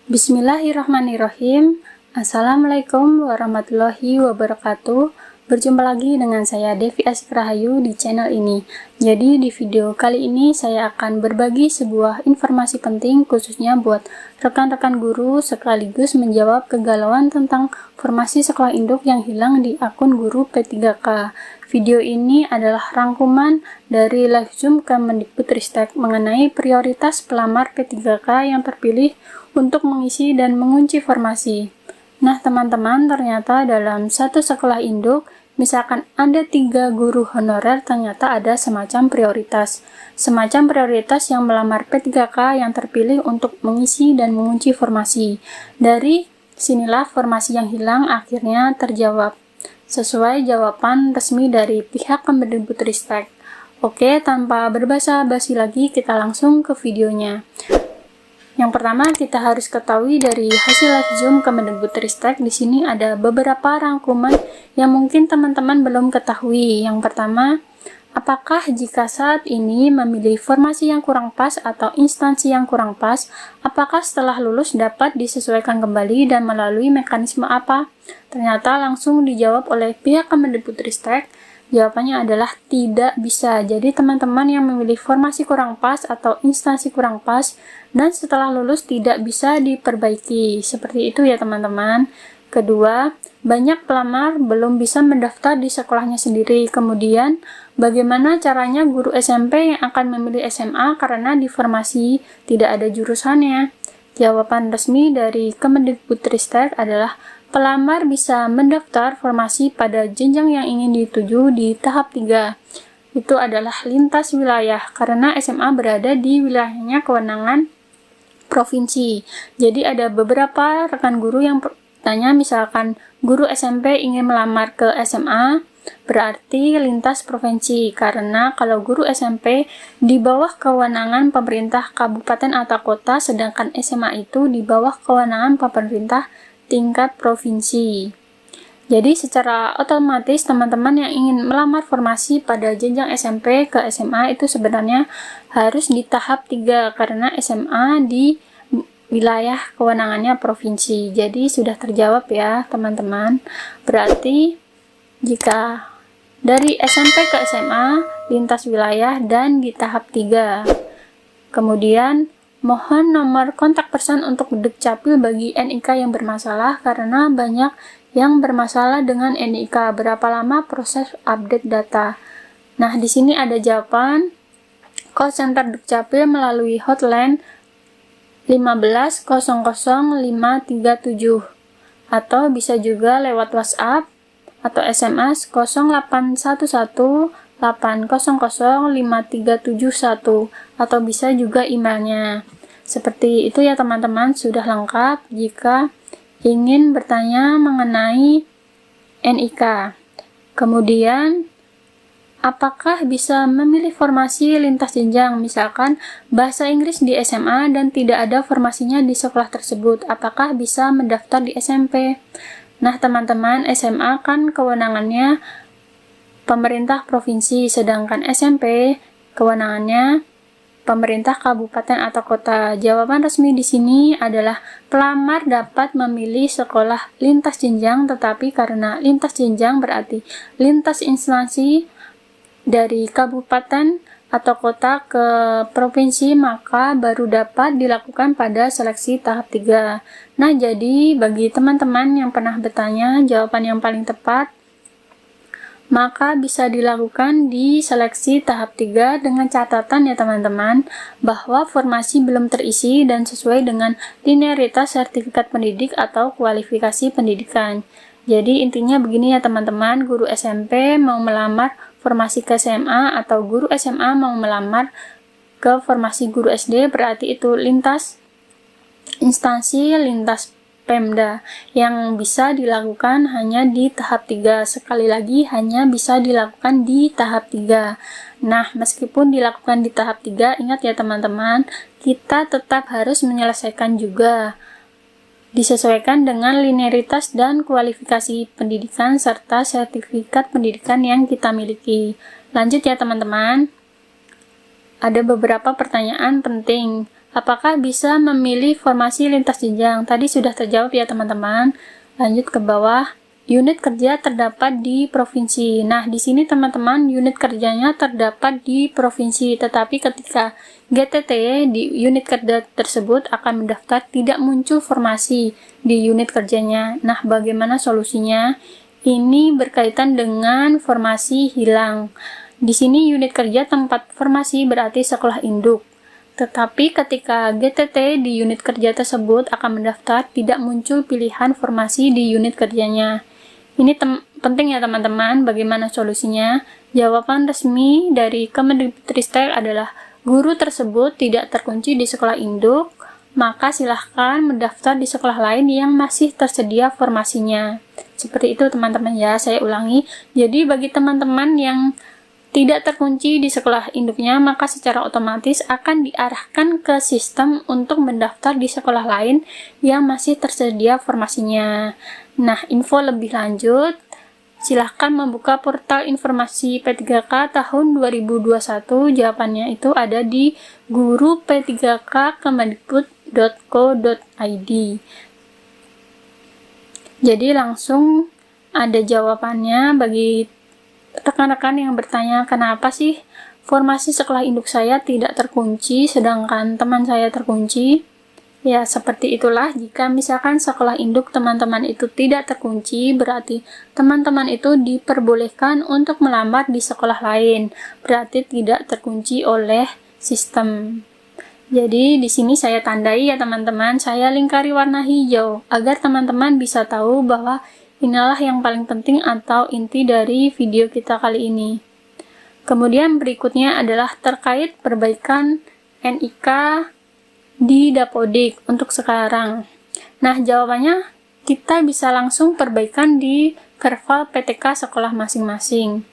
Bismillahirrahmanirrahim. Assalamualaikum warahmatullahi wabarakatuh. Berjumpa lagi dengan saya Devi Asik Rahayu di channel ini. Jadi di video kali ini saya akan berbagi sebuah informasi penting khususnya buat rekan-rekan guru sekaligus menjawab kegalauan tentang formasi sekolah induk yang hilang di akun guru P3K. Video ini adalah rangkuman dari live Zoom Kemendikbudristek mengenai prioritas pelamar P3K yang terpilih untuk mengisi dan mengunci formasi. Nah teman-teman, ternyata dalam satu sekolah induk, misalkan ada 3 guru honorer, ternyata ada semacam prioritas. Semacam prioritas yang melamar P3K yang terpilih untuk mengisi dan mengunci formasi. Dari sinilah formasi yang hilang akhirnya terjawab sesuai jawaban resmi dari pihak Kemendikbudristek. Oke, tanpa berbasa-basi lagi, kita langsung ke videonya. Yang pertama, kita harus ketahui dari hasil live Zoom Kemendikbudristek, di sini ada beberapa rangkuman yang mungkin teman-teman belum ketahui. Yang pertama, apakah jika saat ini memilih formasi yang kurang pas atau instansi yang kurang pas, apakah setelah lulus dapat disesuaikan kembali dan melalui mekanisme apa? Ternyata langsung dijawab oleh pihak Kemendikbudristek. Jawabannya adalah tidak bisa. Jadi teman-teman yang memilih formasi kurang pas atau instansi kurang pas dan setelah lulus tidak bisa diperbaiki. Seperti itu ya teman-teman. Kedua, banyak pelamar belum bisa mendaftar di sekolahnya sendiri. Kemudian, bagaimana caranya guru SMP yang akan memilih SMA karena di formasi tidak ada jurusannya? Jawaban resmi dari Kemendikbudristek adalah pelamar bisa mendaftar formasi pada jenjang yang ingin dituju di tahap 3. Itu adalah lintas wilayah, karena SMA berada di wilayahnya kewenangan provinsi. Jadi ada beberapa rekan guru yang bertanya, misalkan guru SMP ingin melamar ke SMA, berarti lintas provinsi, karena kalau guru SMP di bawah kewenangan pemerintah kabupaten atau kota, sedangkan SMA itu di bawah kewenangan pemerintah tingkat provinsi. Jadi secara otomatis teman-teman yang ingin melamar formasi pada jenjang SMP ke SMA itu sebenarnya harus di tahap 3 karena SMA di wilayah kewenangannya provinsi. Jadi sudah terjawab ya teman-teman. Berarti jika dari SMP ke SMA lintas wilayah dan di tahap 3. Kemudian mohon nomor kontak person untuk Dukcapil bagi NIK yang bermasalah karena banyak yang bermasalah dengan NIK. Berapa lama proses update data? Nah, di sini ada jawaban. Call center Dukcapil melalui hotline 1500537 atau bisa juga lewat WhatsApp atau SMS 0811800537 atau bisa juga emailnya. Seperti itu ya teman-teman, sudah lengkap jika ingin bertanya mengenai NIK. Kemudian, apakah bisa memilih formasi lintas jenjang, misalkan bahasa Inggris di SMA dan tidak ada formasinya di sekolah tersebut, apakah bisa mendaftar di SMP? Nah teman-teman, SMA kan kewenangannya pemerintah provinsi, sedangkan SMP kewenangannya pemerintah kabupaten atau kota. Jawaban resmi di sini adalah pelamar dapat memilih sekolah lintas jenjang, tetapi karena lintas jenjang berarti lintas instansi dari kabupaten atau kota ke provinsi, maka baru dapat dilakukan pada seleksi tahap 3. Nah, jadi bagi teman-teman yang pernah bertanya, jawaban yang paling tepat maka bisa dilakukan di seleksi tahap 3 dengan catatan ya teman-teman bahwa formasi belum terisi dan sesuai dengan linearitas sertifikat pendidik atau kualifikasi pendidikan. Jadi intinya begini ya teman-teman, guru SMP mau melamar formasi ke SMA atau guru SMA mau melamar ke formasi guru SD, berarti itu lintas instansi, lintas Pemda yang bisa dilakukan hanya di tahap 3. Sekali lagi, hanya bisa dilakukan di tahap 3. Nah, meskipun dilakukan di tahap 3, ingat ya teman-teman, kita tetap harus menyelesaikan juga. Disesuaikan dengan linearitas dan kualifikasi pendidikan serta sertifikat pendidikan yang kita miliki. Lanjut ya teman-teman. Ada beberapa pertanyaan penting. Apakah bisa memilih formasi lintas jenjang? Tadi sudah terjawab ya teman-teman. Lanjut ke bawah. Unit kerja terdapat di provinsi. Nah, di sini teman-teman unit kerjanya terdapat di provinsi, tetapi ketika GTT di unit kerja tersebut akan mendaftar tidak muncul formasi di unit kerjanya. Nah, bagaimana solusinya? Ini berkaitan dengan formasi hilang. Di sini unit kerja tempat formasi berarti sekolah induk. Tetapi ketika GTT di unit kerja tersebut akan mendaftar tidak muncul pilihan formasi di unit kerjanya. Ini penting ya teman-teman, bagaimana solusinya? Jawaban resmi dari Kemendikbudristek adalah guru tersebut tidak terkunci di sekolah induk, maka silahkan mendaftar di sekolah lain yang masih tersedia formasinya. Seperti itu teman-teman ya, saya ulangi. Jadi bagi teman-teman yang tidak terkunci di sekolah induknya, maka secara otomatis akan diarahkan ke sistem untuk mendaftar di sekolah lain yang masih tersedia formasinya. Nah, info lebih lanjut, silahkan membuka portal informasi P3K tahun 2021. Jawabannya itu ada di guru P3K kemendikbud.co.id. Jadi langsung ada jawabannya bagi rekan-rekan yang bertanya, kenapa sih formasi sekolah induk saya tidak terkunci sedangkan teman saya terkunci? Ya, seperti itulah. Jika misalkan sekolah induk teman-teman itu tidak terkunci, berarti teman-teman itu diperbolehkan untuk melamar di sekolah lain. Berarti tidak terkunci oleh sistem. Jadi di sini saya tandai ya teman-teman, saya lingkari warna hijau agar teman-teman bisa tahu bahwa inilah yang paling penting atau inti dari video kita kali ini. Kemudian berikutnya adalah terkait perbaikan NIK di Dapodik untuk sekarang. Nah, jawabannya kita bisa langsung perbaikan di Verval PTK sekolah masing-masing.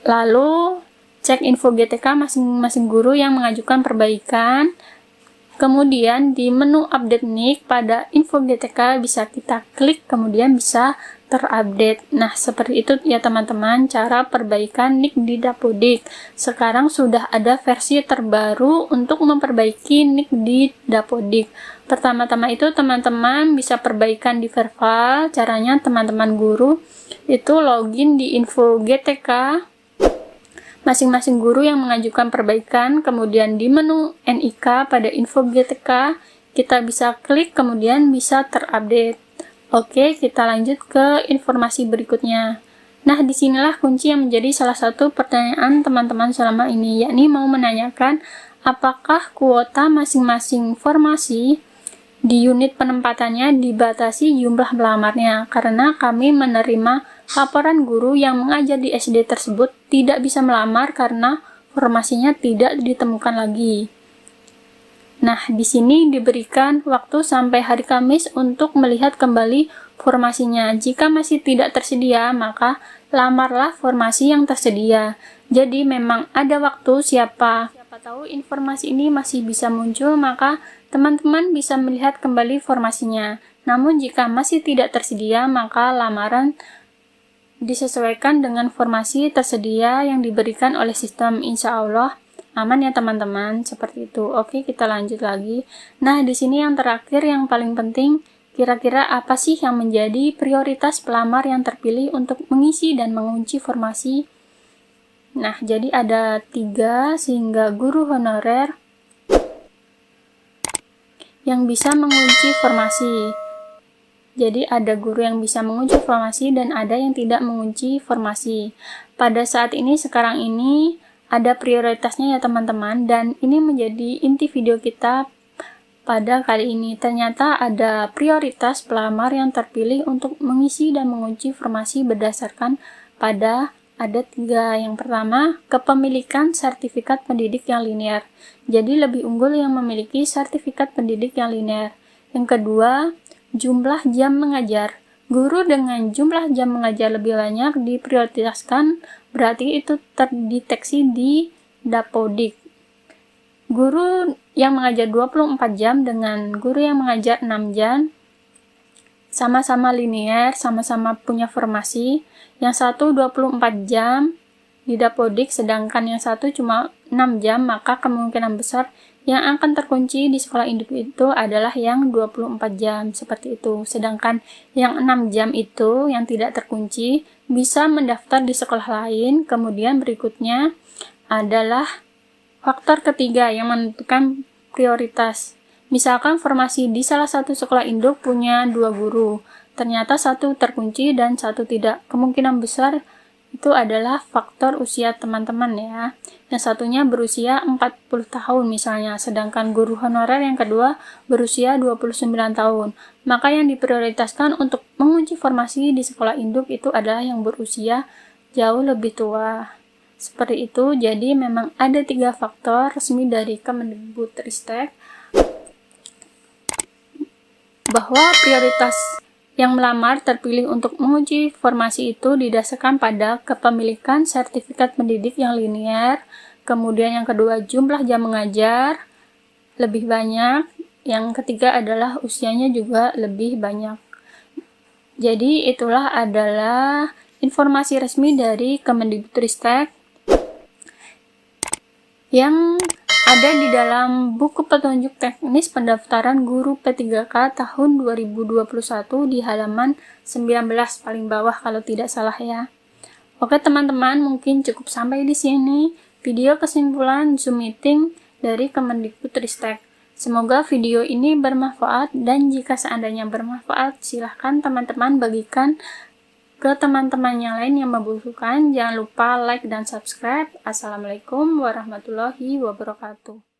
Lalu cek info GTK masing-masing guru yang mengajukan perbaikan. Kemudian di menu update NIK pada info GTK bisa kita klik, kemudian bisa terupdate. Nah, seperti itu ya teman-teman cara perbaikan NIK di Dapodik. Sekarang sudah ada versi terbaru untuk memperbaiki NIK di Dapodik. Pertama-tama itu teman-teman bisa perbaikan di Verval. Caranya teman-teman guru itu login di info GTK masing-masing guru yang mengajukan perbaikan, kemudian di menu NIK pada info GTK kita bisa klik, kemudian bisa terupdate. Oke, kita lanjut ke informasi berikutnya. Nah, disinilah kunci yang menjadi salah satu pertanyaan teman-teman selama ini, yakni mau menanyakan apakah kuota masing-masing formasi di unit penempatannya dibatasi jumlah pelamarnya, karena kami menerima laporan guru yang mengajar di SD tersebut tidak bisa melamar karena formasinya tidak ditemukan lagi. Nah, di sini diberikan waktu sampai hari Kamis untuk melihat kembali formasinya. Jika masih tidak tersedia, maka lamarlah formasi yang tersedia. Jadi memang ada waktu, siapa tahu informasi ini masih bisa muncul, maka teman-teman bisa melihat kembali formasinya. Namun jika masih tidak tersedia, maka lamaran disesuaikan dengan formasi tersedia yang diberikan oleh sistem. Insya Allah aman ya teman-teman, seperti itu. Oke, kita lanjut lagi. Nah, di sini yang terakhir yang paling penting, kira-kira apa sih yang menjadi prioritas pelamar yang terpilih untuk mengisi dan mengunci formasi? Nah, jadi ada 3 sehingga guru honorer yang bisa mengunci formasi. Jadi ada guru yang bisa mengunci formasi dan ada yang tidak mengunci formasi. Pada saat ini, sekarang ini, ada prioritasnya ya teman-teman, dan ini menjadi inti video kita pada kali ini. Ternyata ada prioritas pelamar yang terpilih untuk mengisi dan mengunci formasi berdasarkan pada ada 3. Yang pertama, kepemilikan sertifikat pendidik yang linear. Jadi lebih unggul yang memiliki sertifikat pendidik yang linear. Yang kedua, jumlah jam mengajar. Guru dengan jumlah jam mengajar lebih banyak diprioritaskan, berarti itu terdeteksi di Dapodik. Guru yang mengajar 24 jam dengan guru yang mengajar 6 jam sama-sama linear, sama-sama punya formasi. Yang satu 24 jam di Dapodik, sedangkan yang satu cuma 6 jam, maka kemungkinan besar Yang akan terkunci di sekolah induk itu adalah yang 24 jam, seperti itu. Sedangkan yang 6 jam itu yang tidak terkunci bisa mendaftar di sekolah lain. Kemudian berikutnya adalah faktor ketiga yang menentukan prioritas. Misalkan formasi di salah satu sekolah induk punya 2 guru. Ternyata satu terkunci dan satu tidak. Kemungkinan besar itu adalah faktor usia teman-teman ya. Yang satunya berusia 40 tahun misalnya, sedangkan guru honorer yang kedua berusia 29 tahun. Maka yang diprioritaskan untuk mengunci formasi di sekolah induk itu adalah yang berusia jauh lebih tua. Seperti itu, jadi memang ada 3 faktor resmi dari Kemendikbudristek bahwa prioritas yang melamar terpilih untuk menguji formasi itu didasarkan pada kepemilikan sertifikat pendidik yang linear, kemudian yang kedua jumlah jam mengajar lebih banyak, yang ketiga adalah usianya juga lebih banyak. Jadi itulah adalah informasi resmi dari Kemendikbudristek yang ada di dalam buku petunjuk teknis pendaftaran guru P3K tahun 2021 di halaman 19 paling bawah kalau tidak salah ya. Oke teman-teman, mungkin cukup sampai di sini video kesimpulan Zoom meeting dari Kemendikbudristek. Semoga video ini bermanfaat dan jika seandainya bermanfaat silahkan teman-teman bagikan ke teman-teman yang lain yang membutuhkan. Jangan lupa like dan subscribe. Assalamualaikum warahmatullahi wabarakatuh.